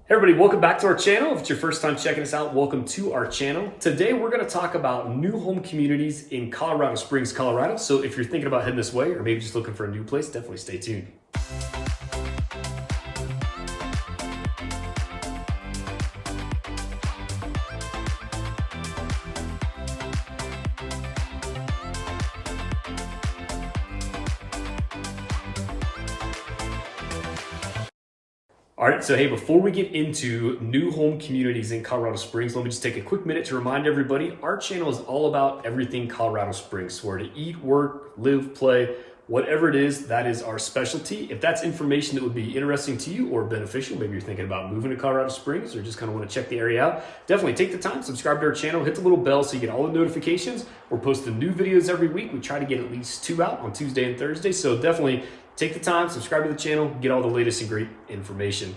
Hey everybody, welcome back to our channel. If it's your first time checking us out, welcome to our channel. Today we're going to talk about new home communities in Colorado Springs, Colorado. So if you're thinking about heading this way or maybe just looking for a new place, definitely stay tuned. All right, so hey, before we get into new home communities in Colorado Springs, let me just take a quick minute to remind everybody, our channel is all about everything Colorado Springs. So where to eat, work, live, play, whatever it is, that is our specialty. If that's information that would be interesting to you or beneficial, maybe you're thinking about moving to Colorado Springs or just kind of want to check the area out, definitely take the time, subscribe to our channel, hit the little bell so you get all the notifications. We're posting new videos every week. We try to get at least 2 out on Tuesday and Thursday. So definitely take the time, subscribe to the channel, get all the latest and great information.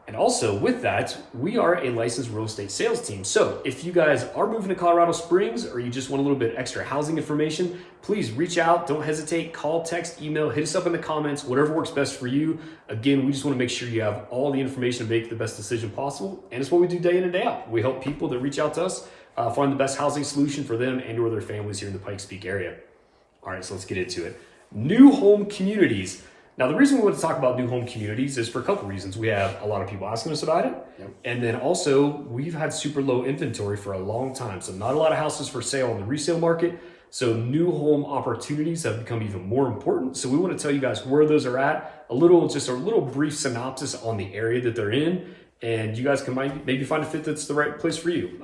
And also with that, we are a licensed real estate sales team. So if you guys are moving to Colorado Springs or you just want a little bit extra housing information, please reach out. Don't hesitate. Call, text, email, hit us up in the comments, whatever works best for you. Again, we just want to make sure you have all the information to make the best decision possible. And it's what we do day in and day out. We help people that reach out to us find the best housing solution for them and or their families here in the Pikes Peak area. All right, so let's get into it. New home communities. Now, the reason we want to talk about new home communities is for a couple reasons. We have a lot of people asking us about it. Yep. And then also, we've had super low inventory for a long time. So not a lot of houses for sale on the resale market. So new home opportunities have become even more important. So we want to tell you guys where those are at, a little brief synopsis on the area that they're in. And you guys can maybe find a fit that's the right place for you.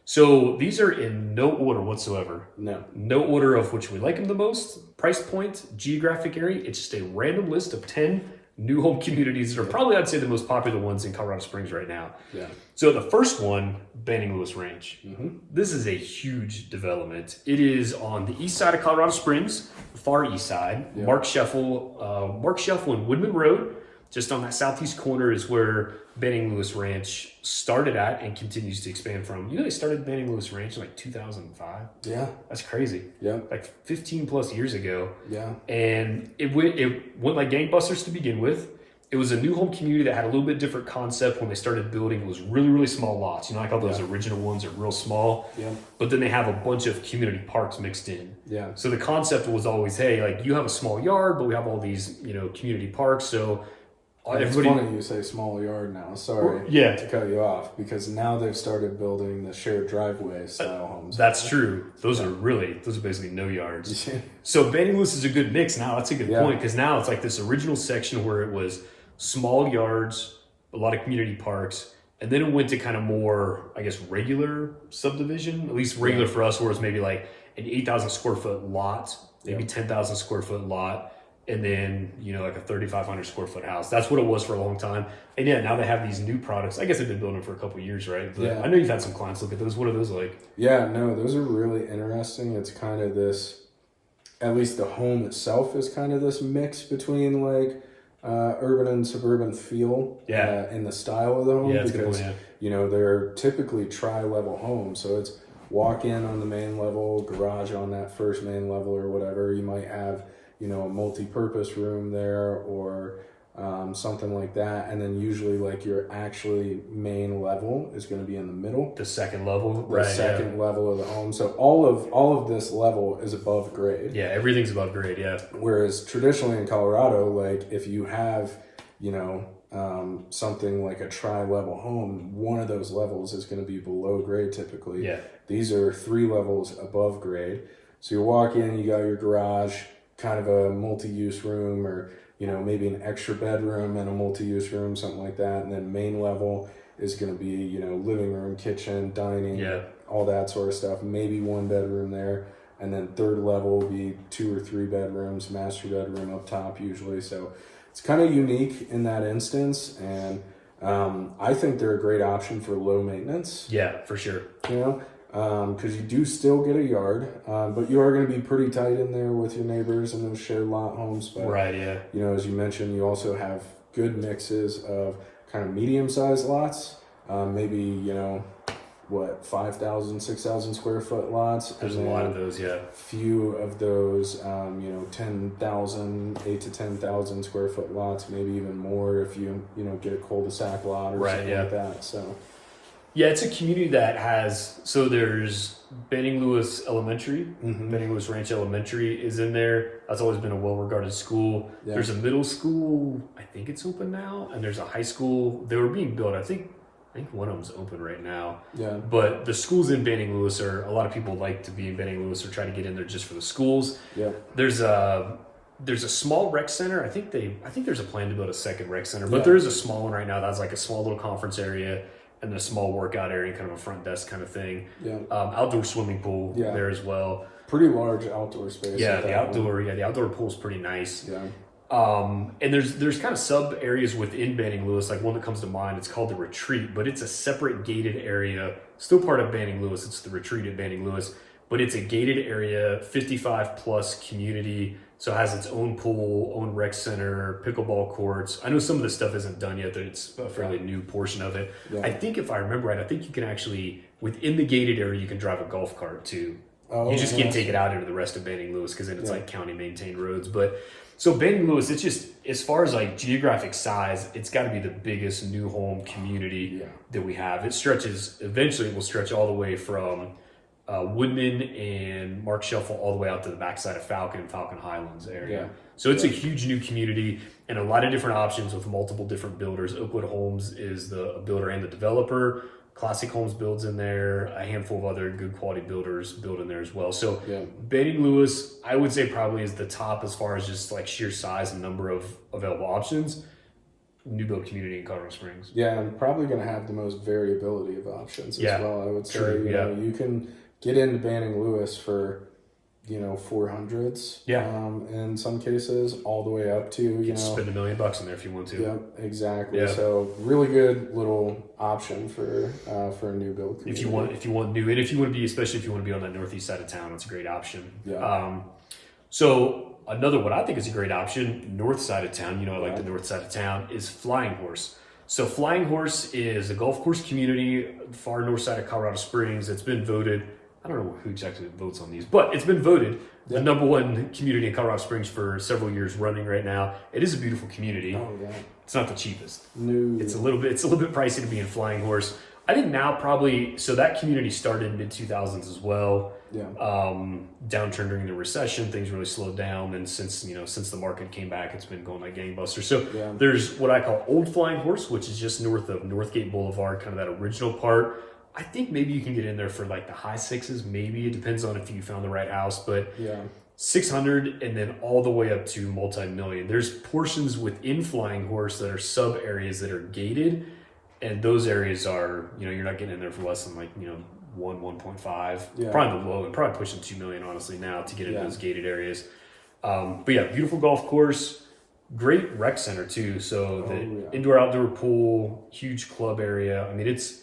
So these are in no order whatsoever. No order of which we like them the most, price point, geographic area. It's just a random list of 10 new home communities that are probably, I'd say, the most popular ones in Colorado Springs right now. Yeah. So the first one, Banning Lewis Ranch. Mm-hmm. This is a huge development. It is on the east side of Colorado Springs, the far east side. Yeah. Mark Scheffel and Woodman Road. Just on that southeast corner is where Banning Lewis Ranch started at and continues to expand from. You know, they started Banning Lewis Ranch in like 2005. Yeah. That's crazy. Yeah. Like 15 plus years ago. Yeah. And it went like gangbusters to begin with. It was a new home community that had a little bit different concept when they started building. It was really, really small lots. You know, like all those original ones are real small. Yeah. But then they have a bunch of community parks mixed in. Yeah. So the concept was always, hey, like you have a small yard, but we have all these, community parks. So it's funny you say small yard now. Sorry to cut you off, because now they've started building the shared driveway style homes. That's true. Those are basically no yards. So Banning Lewis is a good mix now. That's a good point, because now it's like this original section where it was small yards, a lot of community parks, and then it went to kind of more, I guess, regular subdivision, at least regular for us, where it's maybe like an 8,000 square foot lot, maybe 10,000 square foot lot. And then, like a 3,500 square foot house. That's what it was for a long time. And now they have these new products. I guess they've been building for a couple of years, right? But I know you've had some clients look at those. What are those like? Yeah, no, those are really interesting. It's kind of this, at least the home itself is kind of this mix between like urban and suburban feel in the style of the home. Yeah, because, they're typically tri-level homes. So it's walk in on the main level, garage on that first main level or whatever. You might have a multi-purpose room there or something like that. And then usually like your actually main level is going to be in the middle. The second level. The second level of the home. So all of this level is above grade. Yeah, everything's above grade, yeah. Whereas traditionally in Colorado, like if you have, something like a tri-level home, one of those levels is going to be below grade typically. Yeah. These are 3 levels above grade. So you walk in, you got your garage, kind of a multi-use room, or maybe an extra bedroom and a multi-use room, something like that. And then main level is going to be living room, kitchen, dining, all that sort of stuff. Maybe 1 bedroom there, and then third level will be 2 or 3 bedrooms, master bedroom up top usually. So it's kind of unique in that instance, and I think they're a great option for low maintenance. Yeah, for sure. Because you do still get a yard, but you are going to be pretty tight in there with your neighbors and those shared lot homes. But, as you mentioned, you also have good mixes of kind of medium-sized lots, maybe, what, 5,000, 6,000 square foot lots. There's a lot of those, yeah. Few of those, 10,000, 8 to 10,000 square foot lots, maybe even more if you get a cul-de-sac lot or something like that. So, yeah, it's a community that has, so there's Benning Lewis Elementary, Benning Lewis Ranch Elementary is in there. That's always been a well-regarded school. Yeah. There's a middle school, I think it's open now, and there's a high school. They were being built, I think one of them's open right now. Yeah. But the schools in Benning Lewis a lot of people like to be in Benning Lewis or try to get in there just for the schools. Yeah. There's a small rec center. I think there's a plan to build a second rec center, but there is a small one right now that's like a small little conference area and a small workout area, kind of a front desk kind of thing. Yeah. Outdoor swimming pool there as well. Pretty large outdoor space. Yeah, the outdoor pool is pretty nice. Yeah. And there's kind of sub areas within Banning Lewis, like one that comes to mind. It's called the Retreat, but it's a separate gated area, still part of Banning Lewis. It's the Retreat at Banning Lewis, but it's a gated area, 55 plus community. So it has its own pool, own rec center, pickleball courts. I know some of this stuff isn't done yet. It's a fairly new portion of it. Yeah. I think if I remember right, I think you can actually, within the gated area, you can drive a golf cart too. Oh, you just can't take it out into the rest of Banning Lewis because then it's like county maintained roads. But so Banning Lewis, it's just, as far as like geographic size, it's got to be the biggest new home community that we have. Eventually it will stretch all the way from Woodman and Mark Shuffle all the way out to the backside of Falcon Highlands area. Yeah. So it's a huge new community and a lot of different options with multiple different builders. Oakwood Homes is the builder and the developer. Classic Homes builds in there. A handful of other good quality builders build in there as well. So Banning Lewis, I would say probably is the top as far as just like sheer size and number of available options. New build community in Colorado Springs. Yeah, and probably going to have the most variability of options as well. I would say you know, you can get into Banning Lewis for 400s. Yeah. In some cases, all the way up to you spend $1 million in there if you want to. Yep, exactly. Yeah. So really good little option for a new build community. If you want new, and if you want to be, especially if you want to be on that northeast side of town, it's a great option. Yeah. So another one I think is a great option, north side of town. I like the north side of town is Flying Horse. So Flying Horse is a golf course community, far north side of Colorado Springs. It's been voted. I don't know who exactly votes on these, but it's been voted the number one community in Colorado Springs for several years running right now. It is a beautiful community. Oh, yeah. It's not the cheapest. No. It's a little bit pricey to be in Flying Horse. I think now probably, so that community started in mid-2000s as well. Yeah. Downturn during the recession, things really slowed down. And since the market came back, it's been going like gangbusters. So there's what I call Old Flying Horse, which is just north of Northgate Boulevard, kind of that original part. I think maybe you can get in there for like the high sixes, maybe. It depends on if you found the right house, but 600 and then all the way up to multi-million. There's portions within Flying Horse that are sub areas that are gated, and those areas are, you're not getting in there for less than 1.5, probably the low, and probably pushing 2 million honestly now to get into those gated areas. But beautiful golf course, great rec center too. So indoor outdoor pool, huge club area. I mean, it's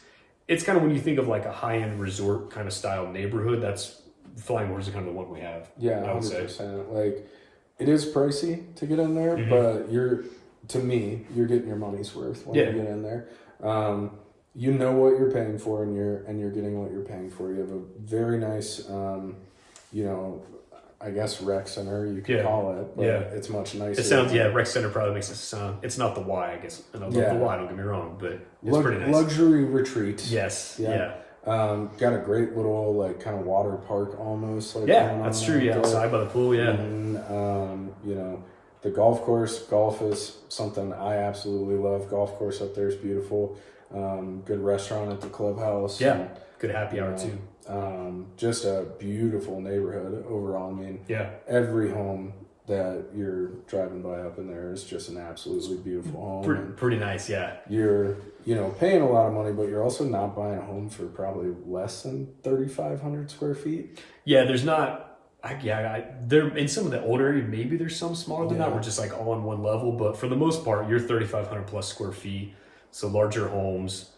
kind of when you think of like a high-end resort kind of style neighborhood, that's Flying Horse is kind of the one we have. Yeah, I would 100%. Say. Like, it is pricey to get in there, but you're getting your money's worth when you get in there. You know what you're paying for, and you're getting what you're paying for. You have a very nice, I guess rec center you could call it, but it's much nicer. It sounds rec center probably makes it sound. It's not the Y, I guess. I love the Y. Don't get me wrong, but it's pretty nice. Luxury retreat. Yes. Yeah. Got a great little like kind of water park almost. Like, that's true. Yeah, outside by the pool. Yeah. And the golf course. Golf is something I absolutely love. Golf course up there is beautiful. Good restaurant at the clubhouse. Yeah. And, good happy hour too. Just a beautiful neighborhood overall. I mean, every home that you're driving by up in there is just an absolutely beautiful home. Pretty nice, yeah. You're, paying a lot of money, but you're also not buying a home for probably less than 3,500 square feet. Yeah, there's not. There in some of the older area, maybe there's some smaller than that. We're just like all on one level, but for the most part, you're 3,500 plus square feet. So larger homes.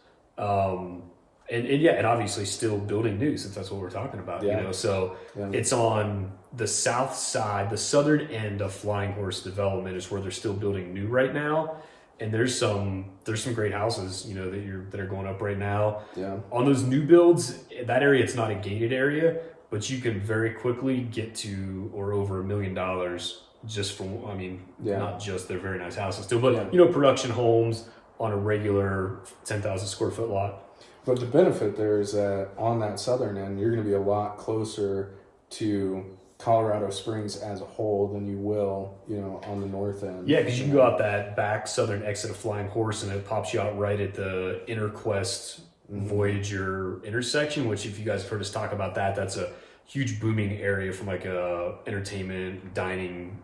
And obviously still building new, since that's what we're talking about, So it's on the south side, the southern end of Flying Horse development is where they're still building new right now. and there's some great houses, you know, that are going up right now. Yeah. On those new builds, that area, it's not a gated area, but you can very quickly get to or over $1 million just from, I mean, not just, they're very nice houses still, but you know, production homes on a regular 10,000 square foot lot. But the benefit there is that on that southern end, you're going to be a lot closer to Colorado Springs as a whole than you will, you know, on the north end. Yeah, because you can go out that back southern exit of Flying Horse and it pops you out right at the InterQuest Voyager intersection, which if you guys have heard us talk about that, that's a huge booming area from like a entertainment, dining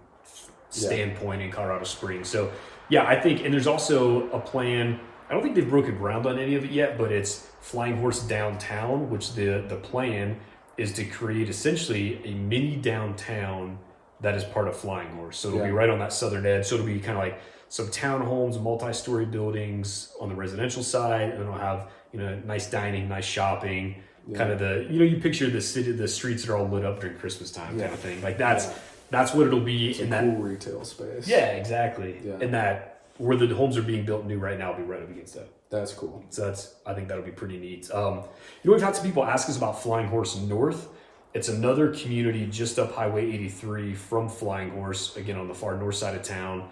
standpoint in Colorado Springs. So yeah, I think, and there's also a plan, I don't think they've broken ground on any of it yet, but it's Flying Horse Downtown, which the plan is to create essentially a mini downtown that is part of Flying Horse. So it'll be right on that southern edge. So it'll be kind of like some townhomes, multi-story buildings on the residential side, and it'll have, you know, nice dining, nice shopping, kind of the, you know, you picture the city, the streets that are all lit up during Christmas time kind of thing. Like that's what it'll be. It's in a that cool retail space. Yeah, exactly. Yeah. And that where the homes are being built new right now will be right up against that. That's cool. So I think that'll be pretty neat. You know, we've had some people ask us about Flying Horse North. It's another community just up Highway 83 from Flying Horse, again on the far north side of town.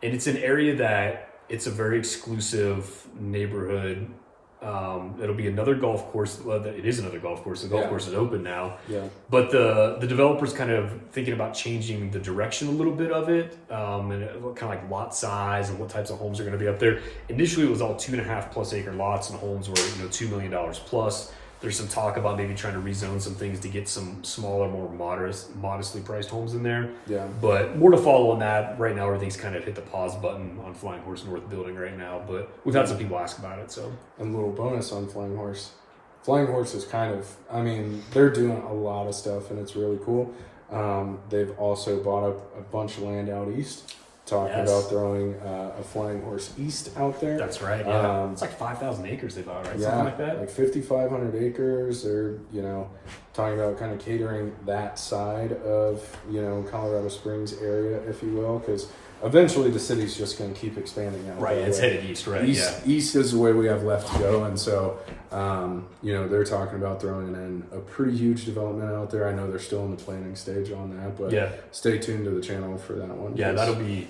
And it's an area that it's a very exclusive neighborhood. It'll be another golf course. Well, it is another golf course. The golf course is open now. Yeah. But the developer's kind of thinking about changing the direction a little bit of it, and kind of like lot size and what types of homes are going to be up there. Initially, it was all 2.5 plus acre lots, and homes were, you know, $2 million plus. There's some talk about maybe trying to rezone some things to get some smaller, more modestly priced homes in there. Yeah. But more to follow on that. Right now, everything's kind of hit the pause button on Flying Horse North building right now. But we've had some people ask about it. So, and a little bonus on Flying Horse. Flying Horse is kind of, I mean, they're doing a lot of stuff, and it's really cool. They've also bought up a bunch of land out east. Talking about throwing a Flying Horse East out there. That's right. Yeah, it's like 5,000 acres they bought, right? Yeah, something like that. Like 5,500 acres. They're, you know, talking about kind of catering that side of, you know, Colorado Springs area, if you will, because eventually the city's just going to keep expanding out. Right, it's headed east, right? East is the way we have left to go, and so you know, they're talking about throwing in a pretty huge development out there. I know they're still in the planning stage on that, but stay tuned to the channel for that one. Yeah, that'll be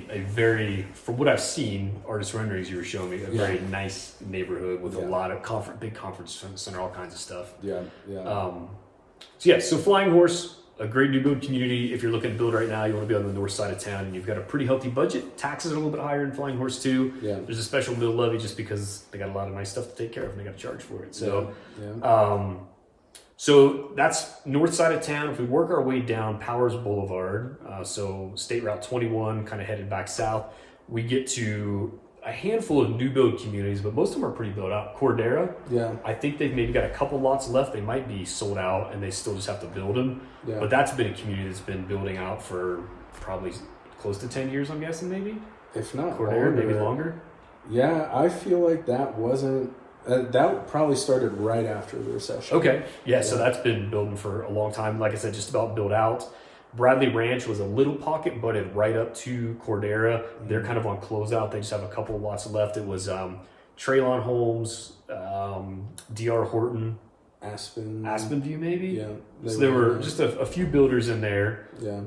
a very, from what I've seen, artist renderings you were showing me, a very nice neighborhood with a lot of big conference center, all kinds of stuff. So Flying Horse, a great new build community. If you're looking to build right now, you want to be on the north side of town and you've got a pretty healthy budget. Taxes are a little bit higher in Flying Horse too. Yeah. There's a special mill levy just because they got a lot of nice stuff to take care of and they got to charge for it. So, so that's north side of town. If we work our way down Powers Boulevard, so State Route 21, kind of headed back south, we get to a handful of new build communities, but most of them are pretty built out. Cordera, I think they've maybe got a couple lots left. They might be sold out and they still just have to build them. Yeah. But that's been a community that's been building out for probably close to 10 years, I'm guessing, maybe? If not Cordera, maybe longer? Yeah, I feel like that wasn't... that probably started right after the recession. Okay. Yeah, so that's been building for a long time. Like I said, just about built out. Bradley Ranch was a little pocket butted right up to Cordera. They're kind of on closeout. They just have a couple of lots left. It was Traylon Homes, D.R. Horton, Aspen View maybe. Yeah. So there were just a few builders in there. Yeah.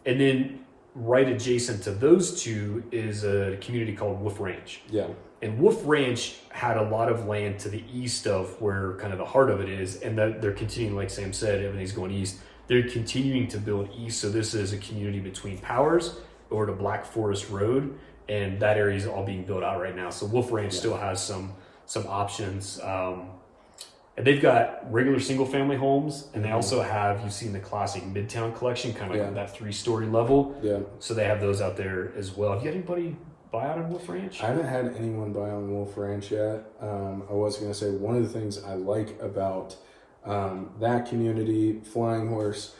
And then right adjacent to those two is a community called Wolf Ranch. Yeah. And Wolf Ranch had a lot of land to the east of where kind of the heart of it is, and they're continuing, like Sam said, everything's going east. They're continuing to build east, so this is a community between Powers over to Black Forest Road, and that area is all being built out right now. So Wolf Ranch still has some options, and they've got regular single-family homes, and they also have, you've seen the classic Midtown collection, kind of like that 3-story level. Yeah. So they have those out there as well. Have you had anybody buy out on Wolf Ranch? I haven't had anyone buy on Wolf Ranch yet. I was going to say one of the things I like about that community, Flying Horse,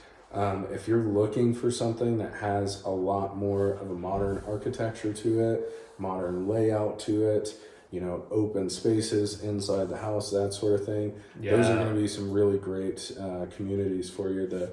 if you're looking for something that has a lot more of a modern architecture to it, modern layout to it, you know, open spaces inside the house, that sort of thing, those are going to be some really great communities for you.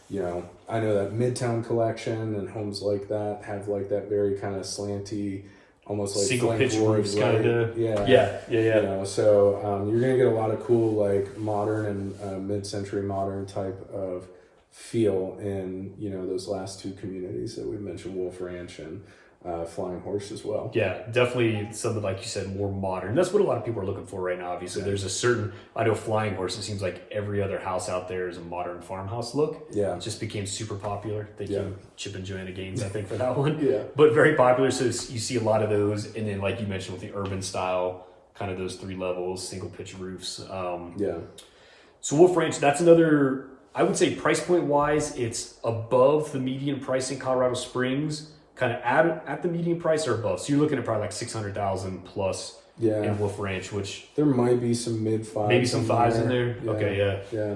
You know, I know that Midtown collection and homes like that have like that very kind of slanty almost like single pitch board, roofs, right? kind of. Yeah. You know, so you're gonna get a lot of cool like modern and mid-century modern type of feel in those last two communities that we mentioned, Wolf Ranch and Flying Horse as well. Yeah, definitely something like you said, more modern. That's what a lot of people are looking for right now. Obviously, there's a certain, I know Flying Horse, it seems like every other house out there is a modern farmhouse look. Yeah, it just became super popular. Thank you, Chip and Joanna Gaines, I think, for that one. Yeah, but very popular. So you see a lot of those, and then like you mentioned with the urban style, kind of those 3 levels, single pitch roofs. So Wolf Ranch, that's another. I would say price point wise, it's above the median price in Colorado Springs. Kind of at the median price or above. So you're looking at probably like 600,000 plus in Wolf Ranch, which there might be some mid-5s. Maybe some 5s in there. Okay, yeah.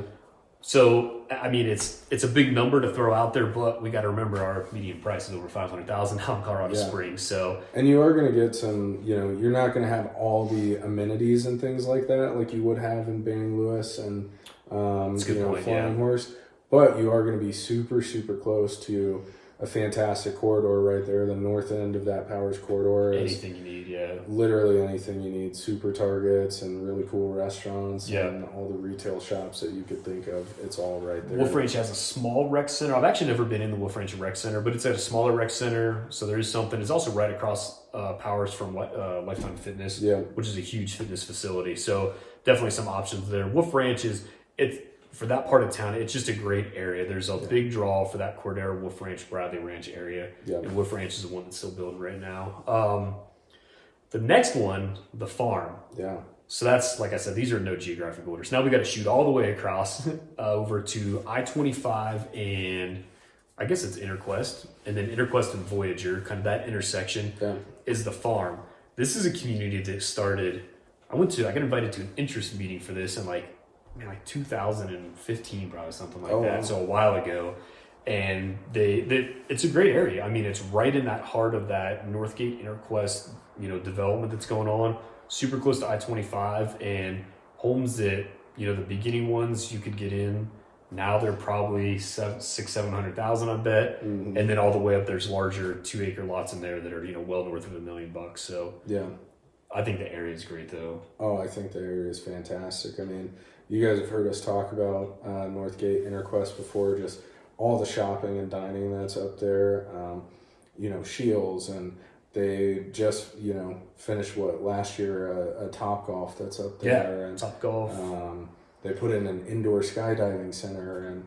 So I mean, it's a big number to throw out there, but we got to remember our median price is over 500,000 now in Colorado Springs. So and you are going to get some. You're not going to have all the amenities and things like that like you would have in Banning Lewis and Flying Horse, but you are going to be super super close to a fantastic corridor right there. The north end of that Powers corridor is anything you need, literally anything you need. Super Targets and really cool restaurants and all the retail shops that you could think of. It's all right there. Wolf Ranch has a small rec center. I've actually never been in the Wolf Ranch rec center, but it's at a smaller rec center, so there is something. It's also right across Powers from Lifetime Fitness, which is a huge fitness facility. So definitely some options there. Wolf Ranch it's for that part of town, it's just a great area. There's a big draw for that Cordero, Wolf Ranch, Bradley Ranch area. And Wolf Ranch is the one that's still building right now. The next one, the farm. So that's, like I said, these are no geographic orders. Now we got to shoot all the way across over to I-25 and I guess it's Interquest. And then Interquest and Voyager, kind of that intersection is the farm. This is a community that started, I got invited to an interest meeting for this and like 2015, probably something like that. Wow. So a while ago, and it's a great area. I mean, it's right in that heart of that Northgate Interquest, development that's going on. Super close to I-25 and homes that the beginning ones you could get in. Now they're probably 700,000, I bet, and then all the way up there's larger 2-acre lots in there that are well north of $1 million. So I think the area is great though. Oh, I think the area is fantastic. I mean, you guys have heard us talk about Northgate Interquest before, just all the shopping and dining that's up there. Shields, and they just, finished last year, a Top Golf that's up there. Yeah, and Top Golf. They put in an indoor skydiving center, and,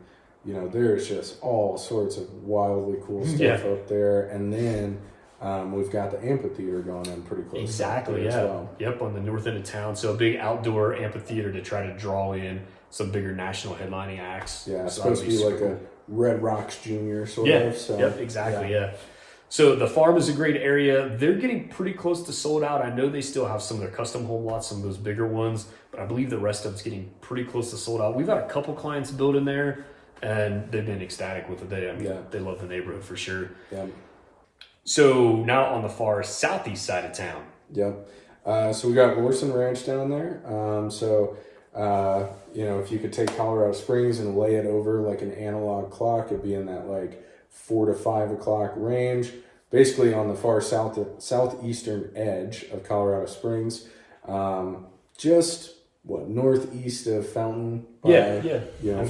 there's just all sorts of wildly cool stuff up there. And then we've got the amphitheater going in pretty close. Exactly, as well. Yep, on the north end of town. So a big outdoor amphitheater to try to draw in some bigger national headlining acts. Yeah, it's supposed to be like a Red Rocks Junior sort of. So, yep, exactly, So the farm is a great area. They're getting pretty close to sold out. I know they still have some of their custom home lots, some of those bigger ones, but I believe the rest of it's getting pretty close to sold out. We've had a couple clients building there, and they've been ecstatic with it. They love the neighborhood for sure. Yeah. So now on the far southeast side of town. Yep. So we got Lorson Ranch down there. If you could take Colorado Springs and lay it over like an analog clock, it'd be in that like 4 to 5 o'clock range, basically on the far southeastern edge of Colorado Springs. Just northeast of Fountain. Kind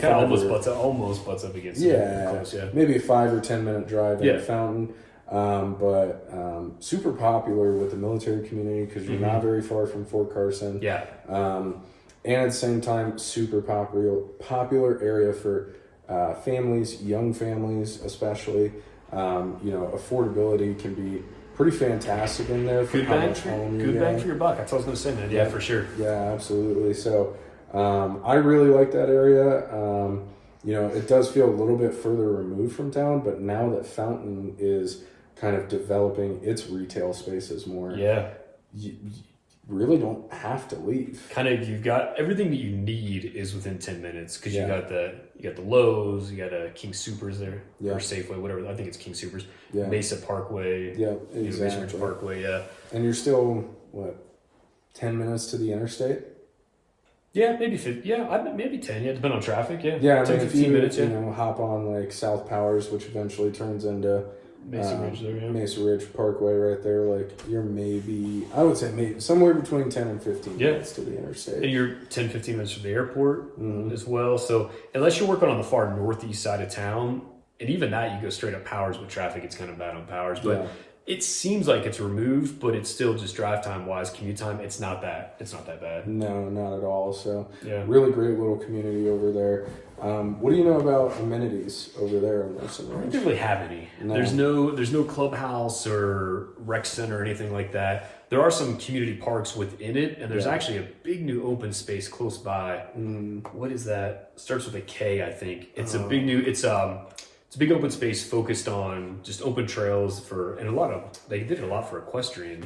of almost butts up against it. Maybe a 5 or 10 minute drive into Fountain. But super popular with the military community because you're not very far from Fort Carson. And at the same time, super popular area for families, young families especially. Affordability can be pretty fantastic in there. Good bang for your buck. That's what I was going to say, man. Yeah, for sure. Yeah, absolutely. So I really like that area. It does feel a little bit further removed from town, but now that Fountain is kind of developing its retail spaces more, you really don't have to leave. Kind of, you've got everything that you need is within 10 minutes because you got the Lowe's, you got a King Supers there, or Safeway, whatever. I think it's King Supers. Mesa Parkway, Mesa Ridge Parkway. And you're still 10 minutes to the interstate. Yeah, maybe 50. Maybe 10. Yeah, depending on traffic. Yeah, 10, 15 minutes. Hop on like South Powers, which eventually turns into Mesa Ridge there, yeah. Mesa Ridge Parkway right there. Like, you're I would say maybe somewhere between 10 and 15 minutes to the interstate. And you're 10, 15 minutes from the airport as well. So unless you're working on the far northeast side of town, and even that, you go straight up Powers with traffic, it's kind of bad on Powers. But it seems like it's removed, but it's still just drive time wise, commute time. It's not that bad. No, not at all. So really great little community over there. What do you know about amenities over there in Wilson Ranch? I don't really have any. No. There's no clubhouse or rec center or anything like that. There are some community parks within it, and there's actually a big new open space close by. What is that? Starts with a K, I think. It's a big new. It's a big open space focused on just open trails they did a lot for equestrian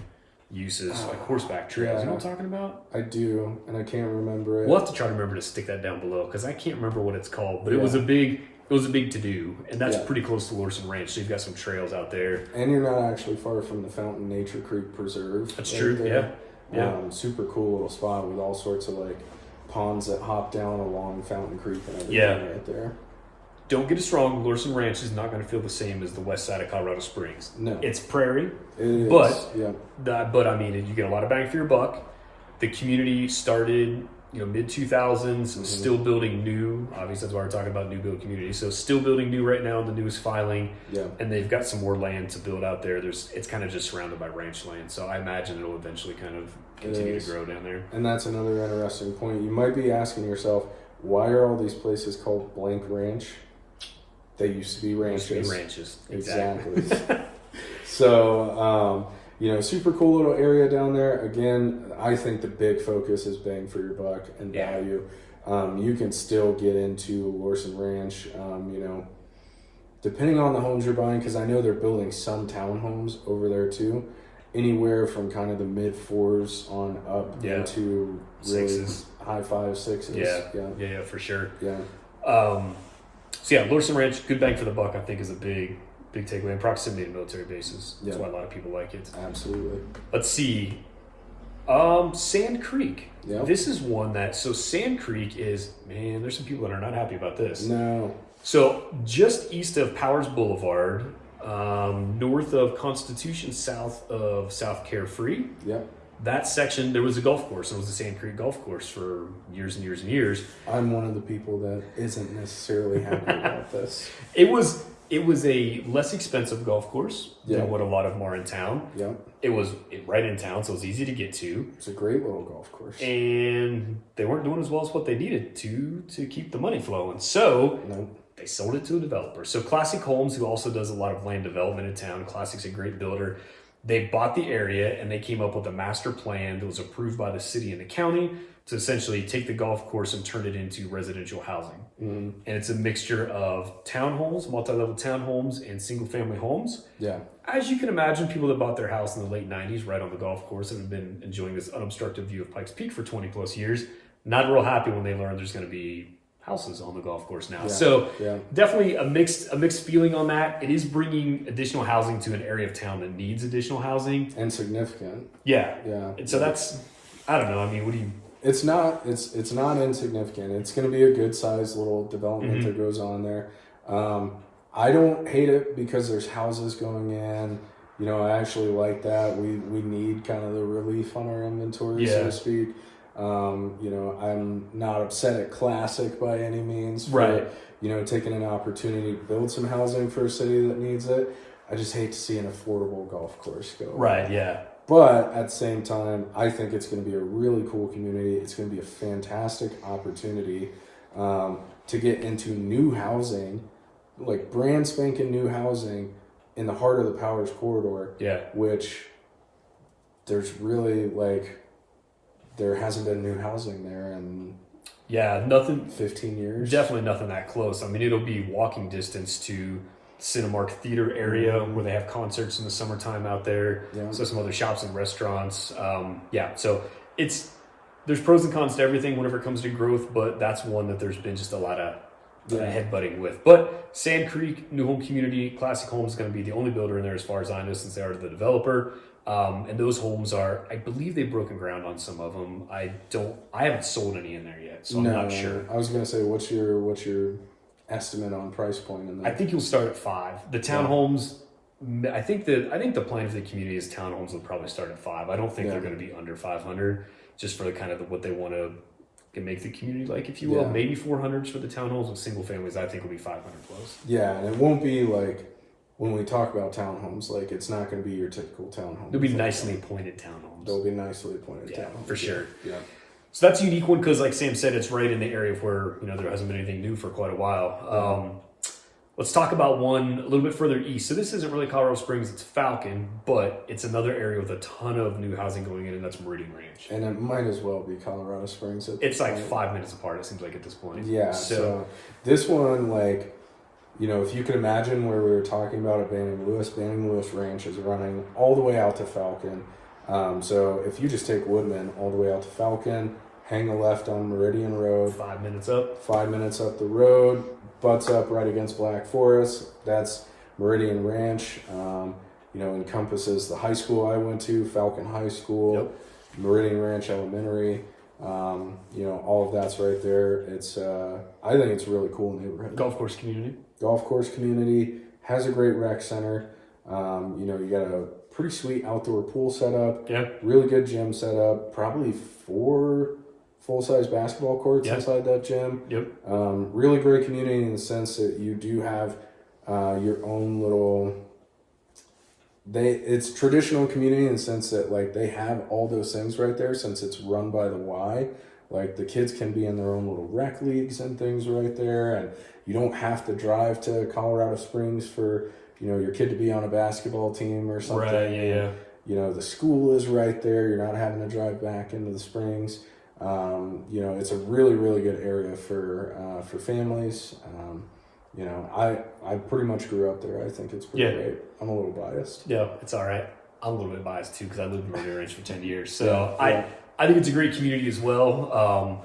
uses, like horseback trails. You know what I'm talking about? I do, and I can't remember it. We'll have to try to remember to stick that down below because I can't remember what it's called, but it was a big to do, and that's pretty close to Lorson Ranch, so you've got some trails out there. And you're not actually far from the Fountain Nature Creek Preserve. That's true, there. Yeah. Super cool little spot with all sorts of like ponds that hop down along Fountain Creek and everything right there. Don't get us wrong, Lorson Ranch is not going to feel the same as the west side of Colorado Springs. No. It's prairie, it is, but I mean, you get a lot of bang for your buck. The community started, mid-2000s, still building new. Obviously, that's why we're talking about new build communities. So still building new right now, the newest filing. Yeah. And they've got some more land to build out there. It's kind of just surrounded by ranch land. So I imagine it'll eventually kind of continue to grow down there. And that's another interesting point. You might be asking yourself, why are all these places called blank ranch? They used to be ranches. Exactly. So, super cool little area down there. Again, I think the big focus is bang for your buck and value. You can still get into Lorson Ranch, depending on the homes you're buying, because I know they're building some townhomes over there too. Anywhere from kind of the mid 4s on up into really 6s. High 5s, 6s. Yeah, for sure. Yeah. So Lorson Ranch, good bang for the buck, I think, is a big takeaway. And proximity to military bases. That's why a lot of people like it. Absolutely. Let's see. Sand Creek. Yep. This is one so Sand Creek is, man, there's some people that are not happy about this. No. So just east of Powers Boulevard, north of Constitution, south of South Carefree. Yep. That section, there was a golf course. It was the Sand Creek Golf Course for years and years and years. I'm one of the people that isn't necessarily happy about this. It was a less expensive golf course than what a lot of them are in town. Yep. It was right in town, so it was easy to get to. It's a great little golf course. And they weren't doing as well as what they needed to keep the money flowing. So they sold it to a developer. So Classic Homes, who also does a lot of land development in town, Classic's a great builder. They bought the area and they came up with a master plan that was approved by the city and the county to essentially take the golf course and turn it into residential housing. And it's a mixture of townhomes, multi-level townhomes, and single-family homes. Yeah. As you can imagine, people that bought their house in the late 90s right on the golf course and have been enjoying this unobstructed view of Pikes Peak for 20 plus years, not real happy when they learn there's going to be houses on the golf course now. So definitely a mixed feeling on that. It is bringing additional housing to an area of town that needs additional housing. And significant. Yeah. Yeah. And so that's, I don't know. I mean, what do you... It's not insignificant. It's going to be a good sized little development that goes on there. I don't hate it because there's houses going in. I actually like that. We need kind of the relief on our inventory, so to speak. I'm not upset at Classic by any means for, taking an opportunity to build some housing for a city that needs it. I just hate to see an affordable golf course go. Right, yeah. But at the same time, I think it's going to be a really cool community. It's going to be a fantastic opportunity to get into new housing, like brand spanking new housing in the heart of the Powers corridor. Yeah. Which there's really there hasn't been new housing there in nothing 15 years. Definitely nothing that close. I mean, it'll be walking distance to Cinemark Theater area where they have concerts in the summertime out there. Yeah. So some other shops and restaurants. So there's pros and cons to everything whenever it comes to growth, but that's one that there's been just a lot of headbutting with. But Sand Creek, New Home Community, Classic Homes is going to be the only builder in there as far as I know, since they are the developer. And those homes are, I believe they've broken ground on some of them. I haven't sold any in there yet, so I'm not sure. I was going to say, what's your estimate on price point in that? I think you'll start at 5. The townhomes I think the plan for the community is townhomes will probably start at 5. I don't think they're going to be under 500, just for the kind of what they want to make the community like, if you will. Maybe 400s for the townhomes, with single families I think will be 500 plus. Yeah, and it won't be like, when we talk about townhomes, like, it's not going to be your typical townhome. They'll be nicely appointed townhomes. They'll be nicely appointed townhomes. For sure. Yeah. So that's a unique one because, like Sam said, it's right in the area of where, there hasn't been anything new for quite a while. Let's talk about one a little bit further east. So this isn't really Colorado Springs, it's Falcon, but it's another area with a ton of new housing going in, and that's Meridian Ranch. And it might as well be Colorado Springs. It's like 5 minutes apart, it seems like, at this point. Yeah, so this one, like, if you can imagine where we were talking about at Banning Lewis Ranch is running all the way out to Falcon. So if you just take Woodman all the way out to Falcon, hang a left on Meridian Road. 5 minutes up. 5 minutes up the road, butts up right against Black Forest. That's Meridian Ranch. Encompasses the high school I went to, Falcon High School, Meridian Ranch Elementary. All of that's right there. It's I think it's a really cool neighborhood. Golf course community, has a great rec center. You got a pretty sweet outdoor pool set up. Yeah. Really good gym set up. Probably 4 full-size basketball courts inside that gym. Yep. Really great community in the sense that you do have your own little. It's traditional community in the sense that, like, they have all those things right there since it's run by the Y. Like, the kids can be in their own little rec leagues and things right there, and you don't have to drive to Colorado Springs for, your kid to be on a basketball team or something. Right, yeah. The school is right there. You're not having to drive back into the Springs. It's a really, really good area for families. I pretty much grew up there. I think it's pretty great. I'm a little biased. Yeah, it's all right. I'm a little bit biased too because I lived in Meridian Ranch for 10 years. So I think it's a great community as well.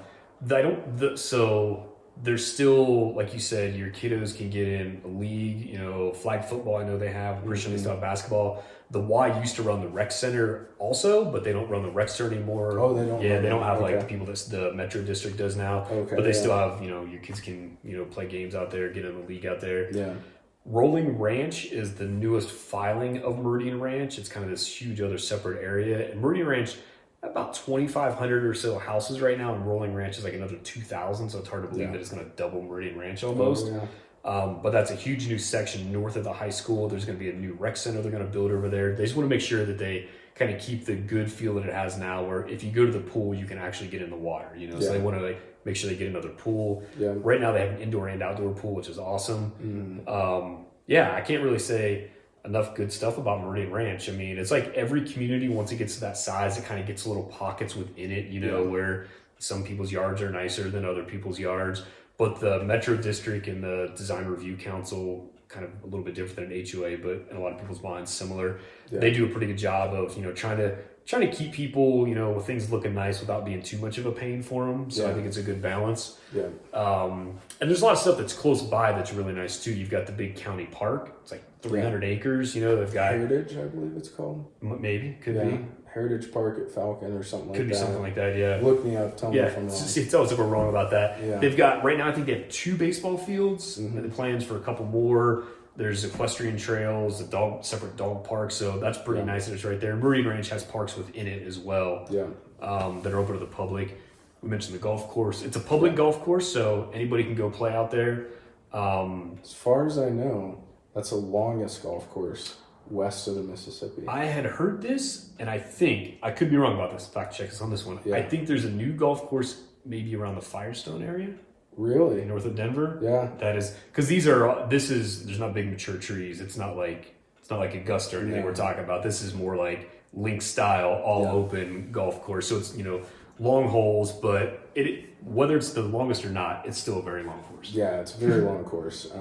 So there's still, like you said, your kiddos can get in a league, flag football. I know they have. Originally still have basketball. The Y used to run the rec center also, but they don't run the rec center anymore. Oh, they don't. Yeah, they don't have like the people that the Metro District does now. Okay, but they still have, your kids can, play games out there, get in the league out there. Yeah. Rolling Ranch is the newest filing of Meridian Ranch. It's kind of this huge other separate area. And Meridian Ranch, about 2,500 or so houses right now, and Rolling Ranch is like another 2,000. So it's hard to believe that it's going to double Meridian Ranch almost. Oh, yeah. But that's a huge new section north of the high school. There's going to be a new rec center they're going to build over there. They just want to make sure that they kind of keep the good feel that it has now, where if you go to the pool, you can actually get in the water. So they want to make sure they get another pool. Yeah. Right now they have an indoor and outdoor pool, which is awesome. I can't really say enough good stuff about Meridian Ranch. I mean, it's like every community, once it gets to that size, it kind of gets little pockets within it, where some people's yards are nicer than other people's yards. But the Metro District and the Design Review Council, kind of a little bit different than an HOA, but in a lot of people's minds similar. Yeah. They do a pretty good job of, trying to keep people, with things looking nice without being too much of a pain for them. So I think it's a good balance. Yeah. And there's a lot of stuff that's close by that's really nice too. You've got the big county park. It's like 300 acres. They've got Heritage, I believe it's called. Maybe could be Heritage Park at Falcon or something like that. Could be something like that. Yeah. Look me up. Tell me if I'm wrong. Tell us if we're wrong about that. Yeah. They've got right now. I think they have 2 baseball fields and the plans for a couple more. There's equestrian trails, separate dog park, so that's pretty nice that it's right there. Meridian Ranch has parks within it as well that are open to the public. We mentioned the golf course. It's a public golf course, so anybody can go play out there. As far as I know, that's the longest golf course west of the Mississippi. I had heard this, and I think, I could be wrong about this, fact check us on this one. Yeah. I think there's a new golf course maybe around the Firestone area. Really? North of Denver? Yeah. That is, because there's not big mature trees. It's not like Augusta or anything we're talking about. This is more like link style, all open golf course. So it's, long holes, but whether it's the longest or not, it's still a very long course. Yeah, it's a very long course.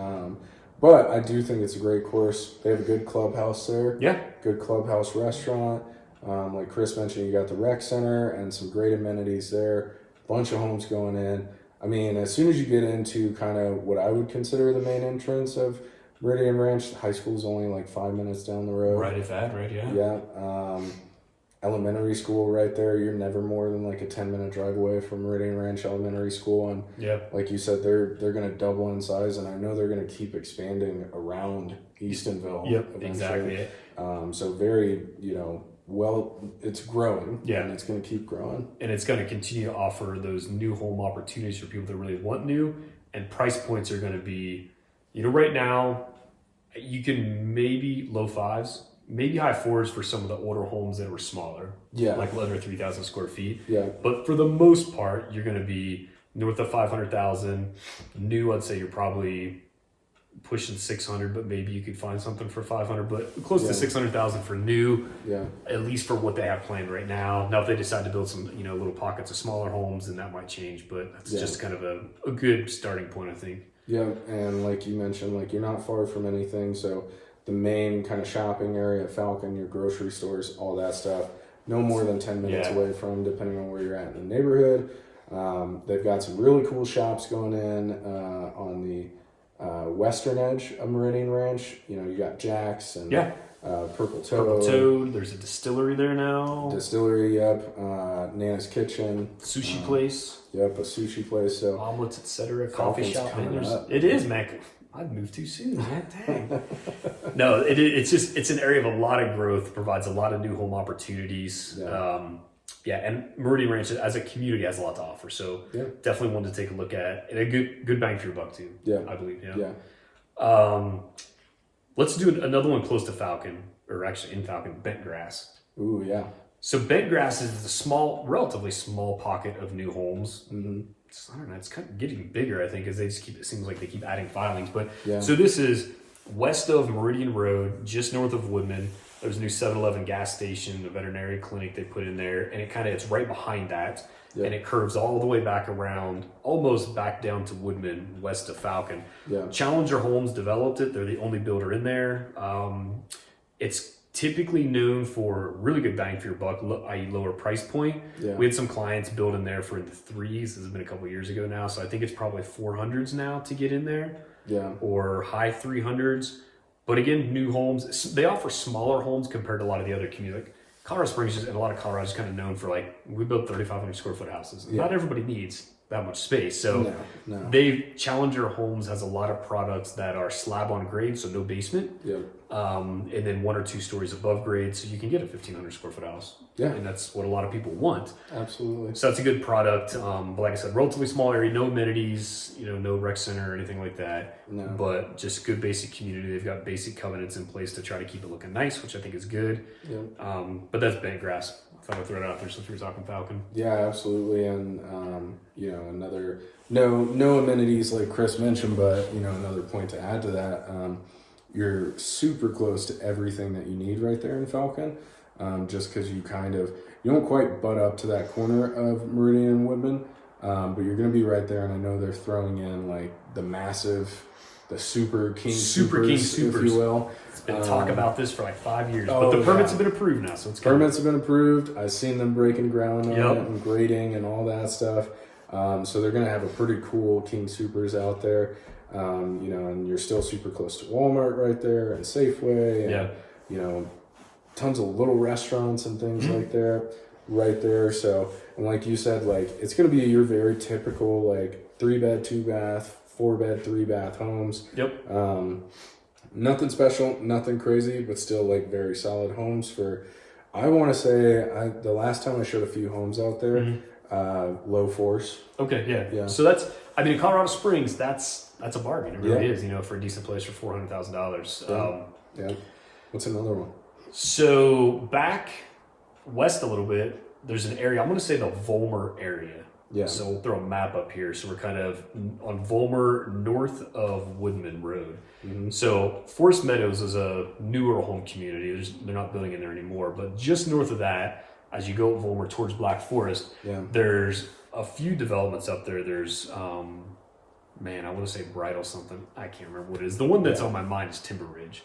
But I do think it's a great course. They have a good clubhouse there. Yeah. Good clubhouse restaurant. Like Chris mentioned, you got the rec center and some great amenities there. Bunch of homes going in. I mean, as soon as you get into kind of what I would consider the main entrance of Meridian Ranch, the high school is only like 5 minutes down the road. Right, if that, right, yeah. Yeah. elementary school right there. You're never more than like a 10-minute drive away from Meridian Ranch Elementary School. And like you said, they're going to double in size, and I know they're going to keep expanding around Eastonville. Yep, exactly. So very, it's growing. Yeah. And it's going to keep growing. And it's going to continue to offer those new home opportunities for people that really want new, and price points are going to be, right now you can maybe low fives, maybe high fours for some of the older homes that were smaller, like under 3,000 square feet. Yeah. But for the most part, you're going to be north of 500,000. New, I'd say you're probably pushing 600, but maybe you could find something for 500, but close to 600,000 for new. Yeah. At least for what they have planned right now. Now, if they decide to build some, little pockets of smaller homes, then that might change. But that's just kind of a good starting point, I think. Yeah, and like you mentioned, like you're not far from anything, so the main kind of shopping area, Falcon, your grocery stores, all that stuff, no more than 10 minutes away from, depending on where you're at in the neighborhood. They've got some really cool shops going in on the western edge of Meridian Ranch. You got Jack's and Purple Toad. There's a distillery there now. Nana's Kitchen. Sushi place. Yep, a sushi place. So omelets, etc. Coffee shop. It is, man. I'd move too soon, man. Dang. No, it's an area of a lot of growth, provides a lot of new home opportunities. And Meridian Ranch as a community has a lot to offer. So definitely one to take a look at, and a good bang for your buck too. I believe. Let's do another one close to Falcon, or actually in Falcon, Bentgrass. Ooh, yeah. So Bentgrass is the relatively small pocket of new homes. Mm-hmm. I don't know, it's kind of getting bigger, I think, as it seems like they keep adding filings. But so this is west of Meridian Road, just north of Woodman. There's a new 7-Eleven gas station, a veterinary clinic they put in there, and it's right behind that. And it curves all the way back around, almost back down to Woodman, west of Falcon. Challenger Homes developed it. They're the only builder in there. It's typically known for really good bang for your buck, i.e. lower price point. We had some clients build in there for the threes. This has been a couple of years ago now, so I think it's probably 400s now to get in there. Or high 300s. But again, new homes, they offer smaller homes compared to a lot of the other communities. Like Colorado Springs and a lot of Colorado is kind of known for we build 3,500 square foot houses. Not everybody needs that much space. So Challenger Homes has a lot of products that are slab on grade, so no basement. And then 1 or 2 stories above grade, so you can get a 1,500 square foot house. And that's what a lot of people want. Absolutely. So that's a good product. But like I said, relatively small area, no amenities, no rec center or anything like that. But just good basic community. They've got basic covenants in place to try to keep it looking nice, which I think is good. But that's Bentgrass. I thought I'd throw it out there since we were talking Falcon. Yeah, absolutely. And another no amenities like Chris mentioned, but another point to add to that, you're super close to everything that you need right there in Falcon. Just because you don't quite butt up to that corner of Meridian and Woodman, but you're going to be right there. And I know they're throwing in the Super King Supers, if you will. It's been talk about this for 5 years, but the permits have been approved now, so it's good. Permits have been approved. I've seen them breaking ground on it and grading and all that stuff. So they're going to have a pretty cool King Supers out there. And you're still super close to Walmart right there and Safeway and, tons of little restaurants and things like that right there. So, and like you said, it's going to be your very typical 3-bed, 2-bath, 4-bed, 3-bath homes. Nothing special, nothing crazy, but still very solid homes for, I want to say, the last time I showed a few homes out there, low 4s. Okay, yeah. So that's, in Colorado Springs, that's a bargain. It really is, for a decent place for $400,000. What's another one? So back west a little bit, there's an area, I'm going to say the Volmer area. So we'll throw a map up here. So we're kind of on Volmer, north of Woodman Road. So Forest Meadows is a newer home community. They're not building in there anymore. But just north of that, as you go up Volmer towards Black Forest, there's a few developments up there. There's, I want to say Bridal something. I can't remember what it is. The one that's on my mind is Timber Ridge.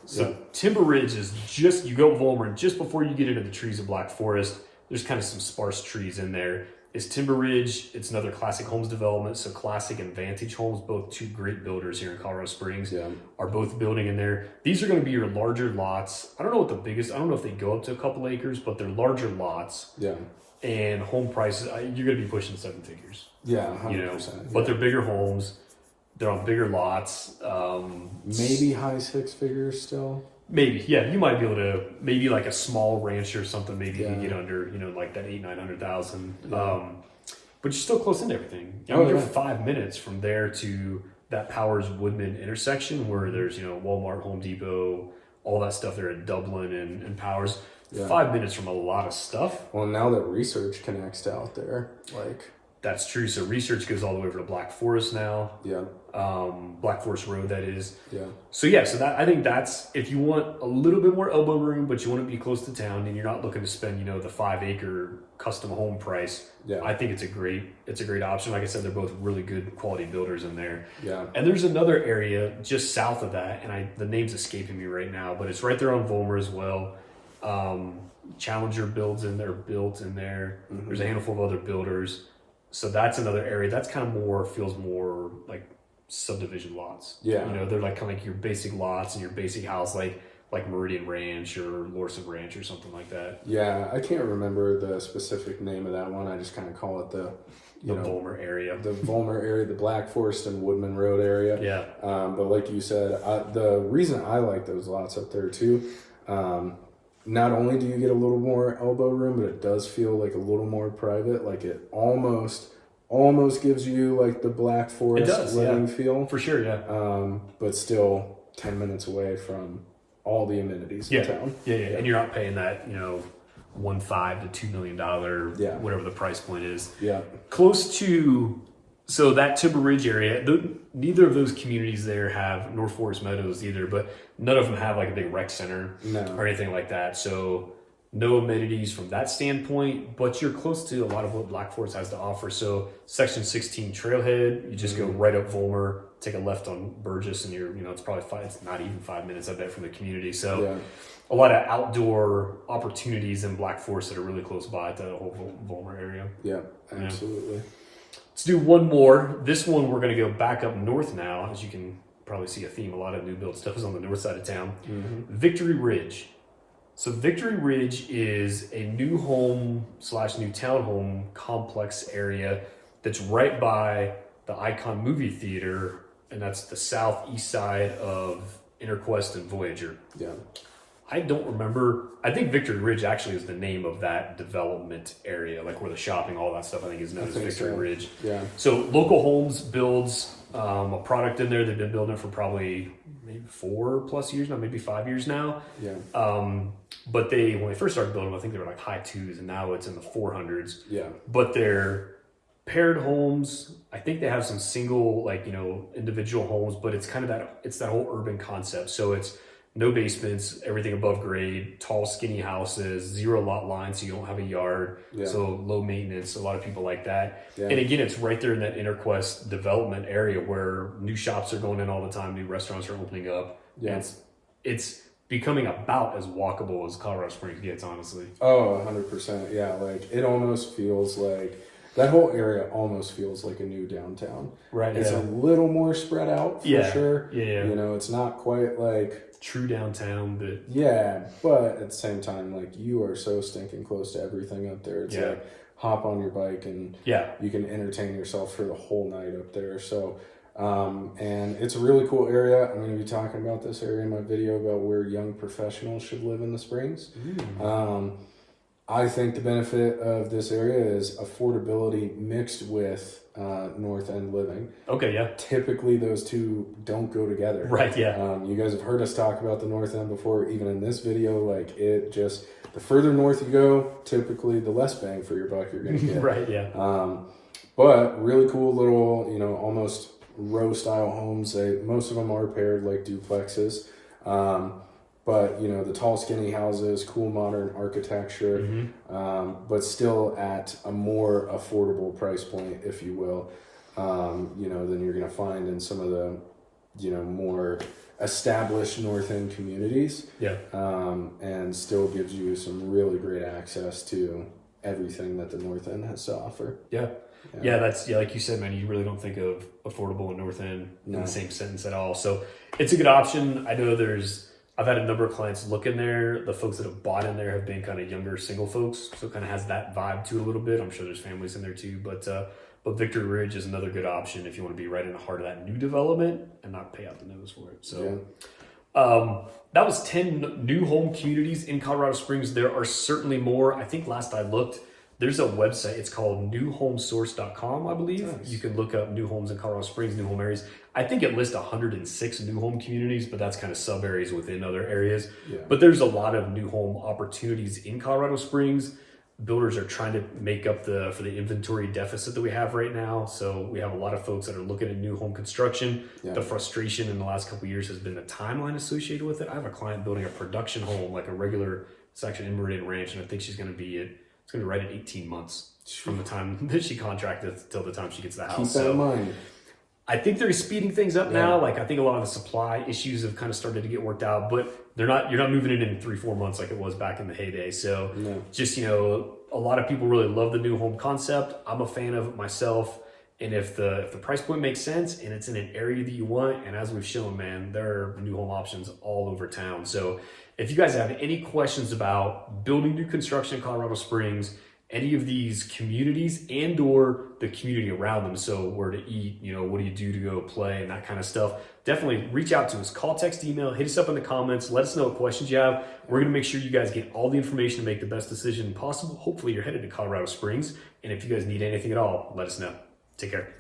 So Timber Ridge is you go up Volmer, and just before you get into the trees of Black Forest, there's kind of some sparse trees in there, is Timber Ridge. It's another Classic Homes development. So Classic and Vantage Homes, both two great builders here in Colorado Springs, are both building in there. These are going to be your larger lots. I don't know I don't know if they go up to a couple acres, but they're larger lots. Yeah. And home prices, you're going to be pushing 7 figures. Yeah, 100%. But they're bigger homes. They're on bigger lots. Maybe high 6 figures still. Maybe, yeah. You might be able to, maybe like a small ranch or something. Maybe you can get under, like that 800,000-900,000. Yeah. But you're still close into everything. You're 5 minutes from there to that Powers Woodman intersection where there's Walmart, Home Depot, all that stuff there in Dublin and Powers. 5 minutes from a lot of stuff. Well, now that Research connects to out there, that's true. So Research goes all the way over to Black Forest now. Yeah. Black Forest Road, that is. Yeah. So I think that's, if you want a little bit more elbow room, but you want to be close to town and you're not looking to spend, the 5-acre custom home price. Yeah. I think it's a great option. Like I said, they're both really good quality builders in there. Yeah. And there's another area just south of that, and the name's escaping me right now, but it's right there on Vollmer as well. Challenger built in there. Mm-hmm. There's a handful of other builders. So that's another area that's kind of feels more like subdivision lots. Yeah. They're like kind of like your basic lots and your basic house, like Meridian Ranch or Lorson Ranch or something like that. Yeah, I can't remember the specific name of that one. I just kind of call it the Vollmer area. The Vollmer area, the Black Forest and Woodman Road area. Yeah. But like you said, the reason I like those lots up there too, not only do you get a little more elbow room, but it does feel like a little more private. Like it almost gives you like the Black Forest living feel. For sure, yeah. But still 10 minutes away from all the amenities in town. Yeah. And you're not paying that, $1.5 to $2 million, whatever the price point is. Yeah. Close to, so that Timber Ridge area, neither of those communities there have North Forest Meadows either, but none of them have like a big rec center or anything like that. So no amenities from that standpoint, but you're close to a lot of what Black Forest has to offer. So Section 16 Trailhead, you just go right up Vollmer, take a left on Burgess, and it's probably it's not even 5 minutes, I bet, from the community. So a lot of outdoor opportunities in Black Forest that are really close by to the whole Vollmer area. Yeah, absolutely. Yeah. Let's do one more. This one, we're going to go back up north now. As you can probably see a theme, a lot of new build stuff is on the north side of town. Mm-hmm. Victory Ridge. So Victory Ridge is a new home / new townhome complex area that's right by the Icon movie theater, and that's the southeast side of Interquest and Voyager. Yeah. I don't remember. I think Victory Ridge actually is the name of that development area, like where the shopping, all that stuff, I think is known as Victory Ridge. Yeah. So Local Homes builds a product in there. They've been building it for probably maybe 4+ years now, maybe 5 years now. Yeah. But when they first started building them, I think they were like high 2s, and now it's in the 400s. Yeah. But they're paired homes. I think they have some single, individual homes, but it's kind of that whole urban concept. So it's no basements, everything above grade, tall, skinny houses, 0 lot lines, so you don't have a yard, so low maintenance, a lot of people like that. Yeah. And again, it's right there in that Interquest development area where new shops are going in all the time, new restaurants are opening up. Yeah. And it's becoming about as walkable as Colorado Springs gets, honestly. Oh, 100%. Yeah, it almost feels like that whole area almost feels like a new downtown. Right. It's a little more spread out for sure. Yeah. It's not quite like true downtown, but but at the same time, you are so stinking close to everything up there. It's hop on your bike and you can entertain yourself for the whole night up there. So and it's a really cool area. I'm going to be talking about this area in my video about where young professionals should live in the Springs. I think the benefit of this area is affordability mixed with North End living. Okay, yeah. Typically, those two don't go together. Right, yeah. You guys have heard us talk about the North End before, even in this video. The further north you go, typically the less bang for your buck you're going to get. Right, yeah. But really cool little, almost row-style homes. Most of them are paired like duplexes. But, the tall, skinny houses, cool modern architecture, but still at a more affordable price point, if you will, than you're going to find in some of the, more established North End communities. Yeah. And still gives you some really great access to, everything that the North End has to offer. Yeah, that's like you said, man. You really don't think of affordable and North End in the same sentence at all. So it's a good option. I know I've had a number of clients look in there. The folks that have bought in there have been kind of younger single folks, so it kind of has that vibe to it a little bit. I'm sure there's families in there too, but Victory Ridge is another good option if you want to be right in the heart of that new development and not pay out the nose for it. So. That was 10 new home communities in Colorado Springs. There are certainly more. I think last I looked, there's a website. It's called newhomesource.com, I believe. Nice. You can look up new homes in Colorado Springs, new home areas. I think it lists 106 new home communities, but that's kind of sub areas within other areas. Yeah. But there's a lot of new home opportunities in Colorado Springs. Builders are trying to make up for the inventory deficit that we have right now. So we have a lot of folks that are looking at new home construction. Yeah. The frustration in the last couple of years has been the timeline associated with it. I have a client building a production home, like a regular section in Meridian Ranch, and I think she's going to be right at 18 months from the time that she contracted till the time she gets the house. Keep that in mind. I think they're speeding things up now. Like I think a lot of the supply issues have kind of started to get worked out, but you're not moving it in 3-4 months like it was back in the heyday. So just, a lot of people really love the new home concept. I'm a fan of it myself. And if the price point makes sense and it's in an area that you want, and as we've shown, man, there are new home options all over town. So if you guys have any questions about building new construction in Colorado Springs, any of these communities and or the community around them, so where to eat, what do you do to go play and that kind of stuff, definitely reach out to us. Call, text, email, hit us up in the comments. Let us know what questions you have. We're going to make sure you guys get all the information to make the best decision possible. Hopefully you're headed to Colorado Springs. And if you guys need anything at all, let us know. Take care.